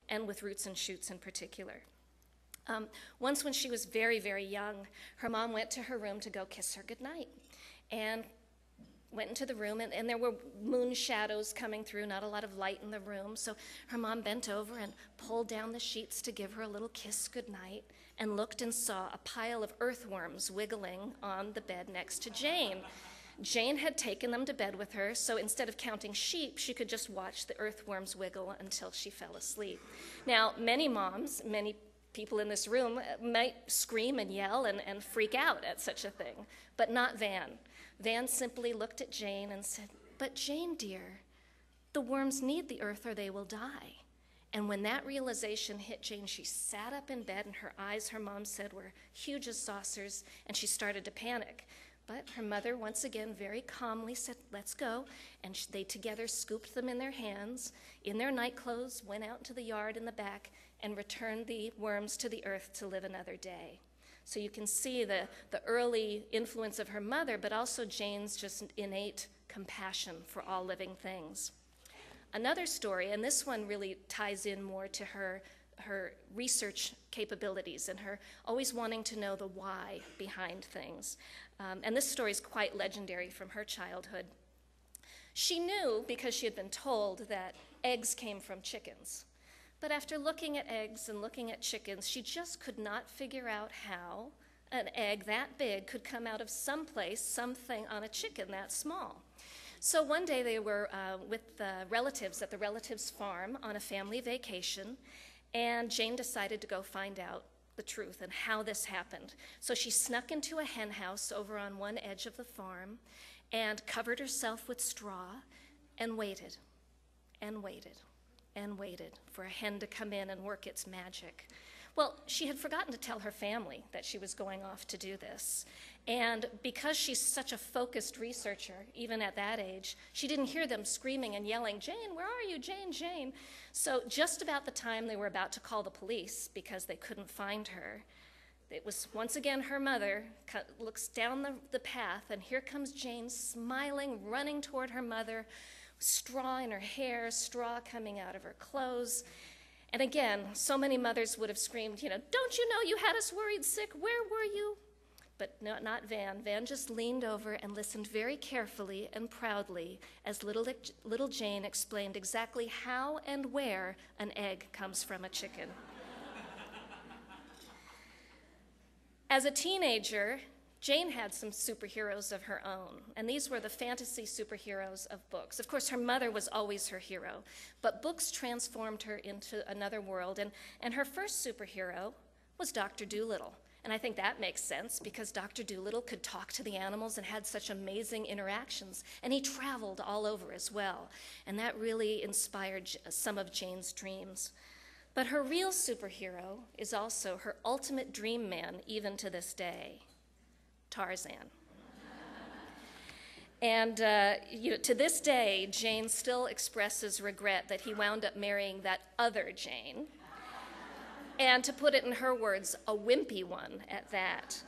and with roots and shoots in particular. Once when she was very, very young, her mom went to her room to go kiss her goodnight, and went into the room, and there were moon shadows coming through, not a lot of light in the room, so her mom bent over and pulled down the sheets to give her a little kiss goodnight, and looked and saw a pile of earthworms wiggling on the bed next to Jane. Jane had taken them to bed with her, so instead of counting sheep, she could just watch the earthworms wiggle until she fell asleep. Now, many moms, many people in this room might scream and yell and freak out at such a thing, but not Van. Van simply looked at Jane and said, "But Jane, dear, the worms need the earth or they will die." And when that realization hit Jane, she sat up in bed, and her eyes, her mom said, were huge as saucers, and she started to panic. But her mother, once again, very calmly said, "Let's go." And they together scooped them in their hands, in their night clothes, went out into the yard in the back, and returned the worms to the earth to live another day. So you can see the early influence of her mother, but also Jane's just innate compassion for all living things. Another story, and this one really ties in more to her research capabilities and her always wanting to know the why behind things. And this story is quite legendary from her childhood. She knew, because she had been told, that eggs came from chickens. But after looking at eggs and looking at chickens, she just could not figure out how an egg that big could come out of someplace, something on a chicken that small. So one day they were with the relatives at the relatives' farm on a family vacation, and Jane decided to go find out the truth and how this happened. So she snuck into a hen house over on one edge of the farm and covered herself with straw and waited and waited and waited for a hen to come in and work its magic. Well, she had forgotten to tell her family that she was going off to do this. And because she's such a focused researcher, even at that age, she didn't hear them screaming and yelling, "Jane, where are you? Jane, Jane." So just about the time they were about to call the police because they couldn't find her, it was once again her mother looks down the path, and here comes Jane smiling, running toward her mother, straw in her hair, straw coming out of her clothes. And again, so many mothers would have screamed, "Don't you know you had us worried sick? Where were you?" But no, not Van. Van just leaned over and listened very carefully and proudly as little Jane explained exactly how and where an egg comes from a chicken. As a teenager, Jane had some superheroes of her own, and these were the fantasy superheroes of books. Of course, her mother was always her hero, but books transformed her into another world, and her first superhero was Dr. Dolittle. And I think that makes sense because Dr. Dolittle could talk to the animals and had such amazing interactions, and he traveled all over as well, and that really inspired some of Jane's dreams. But her real superhero is also her ultimate dream man, even to this day. Tarzan. And to this day, Jane still expresses regret that he wound up marrying that other Jane, and to put it in her words, a wimpy one at that.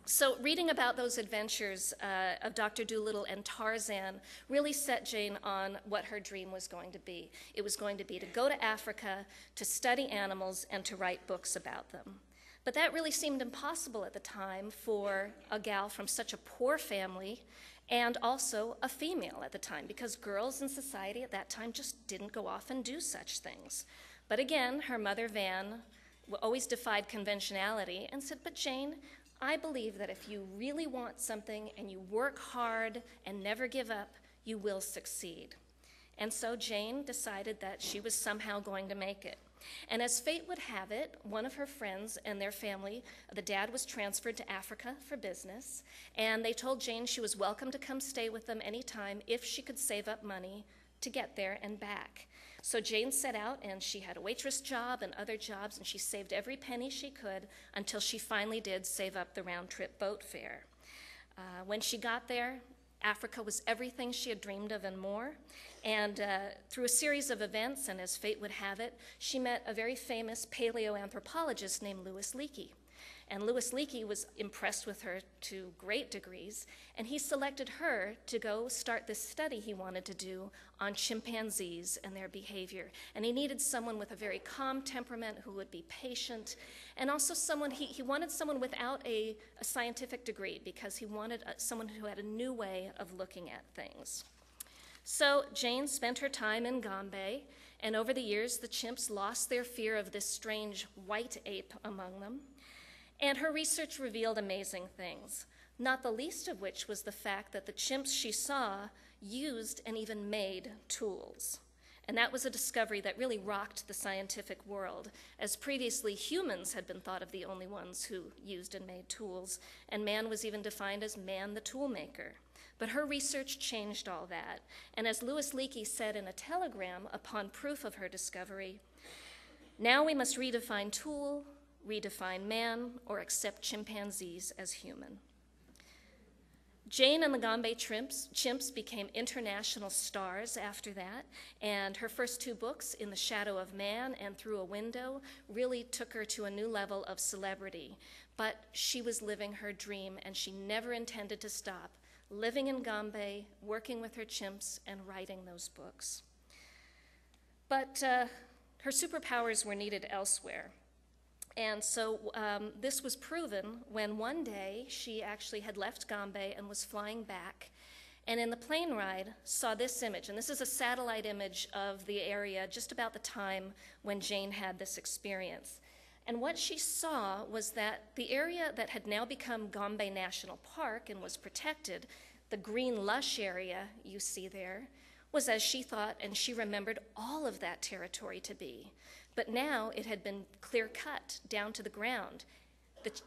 So reading about those adventures of Dr. Dolittle and Tarzan really set Jane on what her dream was going to be. It was going to be to go to Africa, to study animals, and to write books about them. But that really seemed impossible at the time for a gal from such a poor family and also a female at the time, because girls in society at that time just didn't go off and do such things. But again, her mother, Van, always defied conventionality and said, "But Jane, I believe that if you really want something and you work hard and never give up, you will succeed." And so Jane decided that she was somehow going to make it. And as fate would have it, one of her friends and their family, the dad was transferred to Africa for business, and they told Jane she was welcome to come stay with them anytime if she could save up money to get there and back. So Jane set out, and she had a waitress job and other jobs, and she saved every penny she could until she finally did save up the round-trip boat fare. When she got there, Africa was everything she had dreamed of and more. And through a series of events, and as fate would have it, she met a very famous paleoanthropologist named Louis Leakey. And Louis Leakey was impressed with her to great degrees, and he selected her to go start this study he wanted to do on chimpanzees and their behavior. And he needed someone with a very calm temperament who would be patient, and also someone, he wanted someone without a scientific degree, because he wanted someone who had a new way of looking at things. So Jane spent her time in Gombe, and over the years, the chimps lost their fear of this strange white ape among them. And her research revealed amazing things, not the least of which was the fact that the chimps she saw used and even made tools. And that was a discovery that really rocked the scientific world, as previously humans had been thought of the only ones who used and made tools, and man was even defined as man the tool maker. But her research changed all that, and as Louis Leakey said in a telegram upon proof of her discovery, now we must redefine tool, redefine man, or accept chimpanzees as human. Jane and the Gombe chimps became international stars after that, and her first two books, In the Shadow of Man and Through a Window, really took her to a new level of celebrity. But she was living her dream, and she never intended to stop, living in Gombe, working with her chimps, and writing those books. But her superpowers were needed elsewhere. And so this was proven when one day she actually had left Gombe and was flying back, and in the plane ride saw this image. And this is a satellite image of the area just about the time when Jane had this experience. And what she saw was that the area that had now become Gombe National Park and was protected, the green lush area you see there, was as she thought and she remembered all of that territory to be. But now it had been clear-cut down to the ground.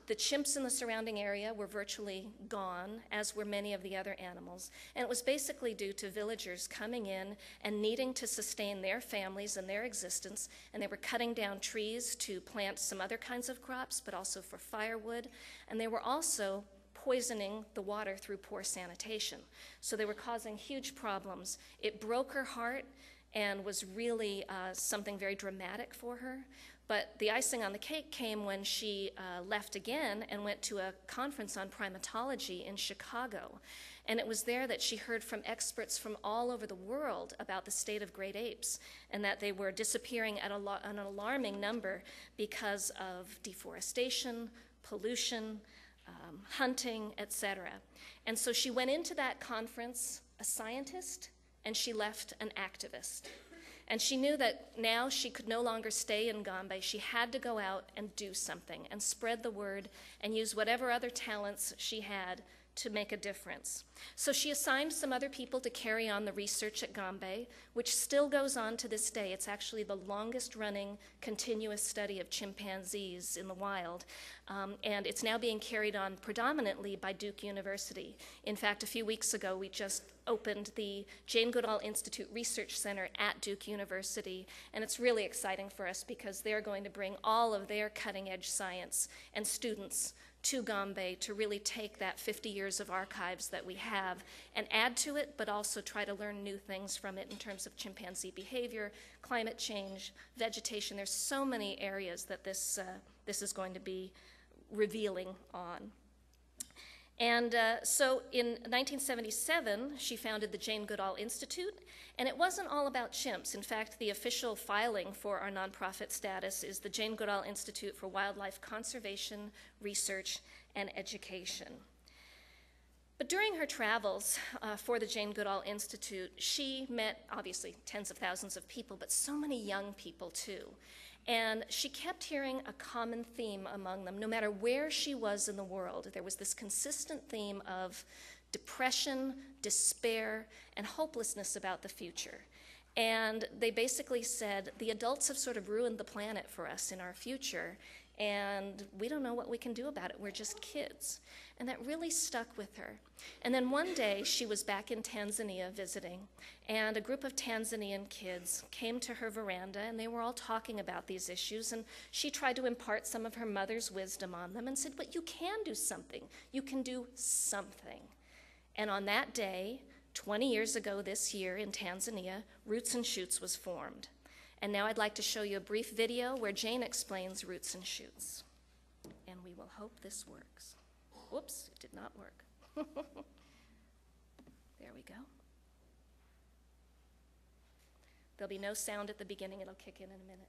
The chimps in the surrounding area were virtually gone, as were many of the other animals. And it was basically due to villagers coming in and needing to sustain their families and their existence. And they were cutting down trees to plant some other kinds of crops, but also for firewood. And they were also poisoning the water through poor sanitation. So they were causing huge problems. It broke her heart and was really something very dramatic for her. But the icing on the cake came when she left again and went to a conference on primatology in Chicago. And it was there that she heard from experts from all over the world about the state of great apes, and that they were disappearing at an alarming number because of deforestation, pollution, hunting, etc. And so she went into that conference a scientist, and she left an activist. And she knew that now she could no longer stay in Gombe. She had to go out and do something and spread the word and use whatever other talents she had to make a difference. So she assigned some other people to carry on the research at Gombe, which still goes on to this day. It's actually the longest running continuous study of chimpanzees in the wild. And it's now being carried on predominantly by Duke University. In fact, a few weeks ago, we just opened the Jane Goodall Institute Research Center at Duke University, and it's really exciting for us because they're going to bring all of their cutting-edge science and students to Gombe to really take that 50 years of archives that we have and add to it, but also try to learn new things from it in terms of chimpanzee behavior, climate change, vegetation. There's so many areas that this is going to be revealing on. And so in 1977, she founded the Jane Goodall Institute, and it wasn't all about chimps. In fact, the official filing for our nonprofit status is the Jane Goodall Institute for Wildlife Conservation, Research, and Education. But during her travels for the Jane Goodall Institute, she met, obviously, tens of thousands of people, but so many young people, too. And she kept hearing a common theme among them. No matter where she was in the world, there was this consistent theme of depression, despair, and hopelessness about the future. And they basically said, the adults have sort of ruined the planet for us in our future, and we don't know what we can do about it. We're just kids. And that really stuck with her. And then one day, she was back in Tanzania visiting, and a group of Tanzanian kids came to her veranda, and they were all talking about these issues, and she tried to impart some of her mother's wisdom on them and said, but you can do something. You can do something. And on that day, 20 years ago this year in Tanzania, Roots and Shoots was formed. And now I'd like to show you a brief video where Jane explains Roots and Shoots. And and we will hope this works. Whoops, it did not work. There we go. There'll be no sound at the beginning. It'll kick in a minute.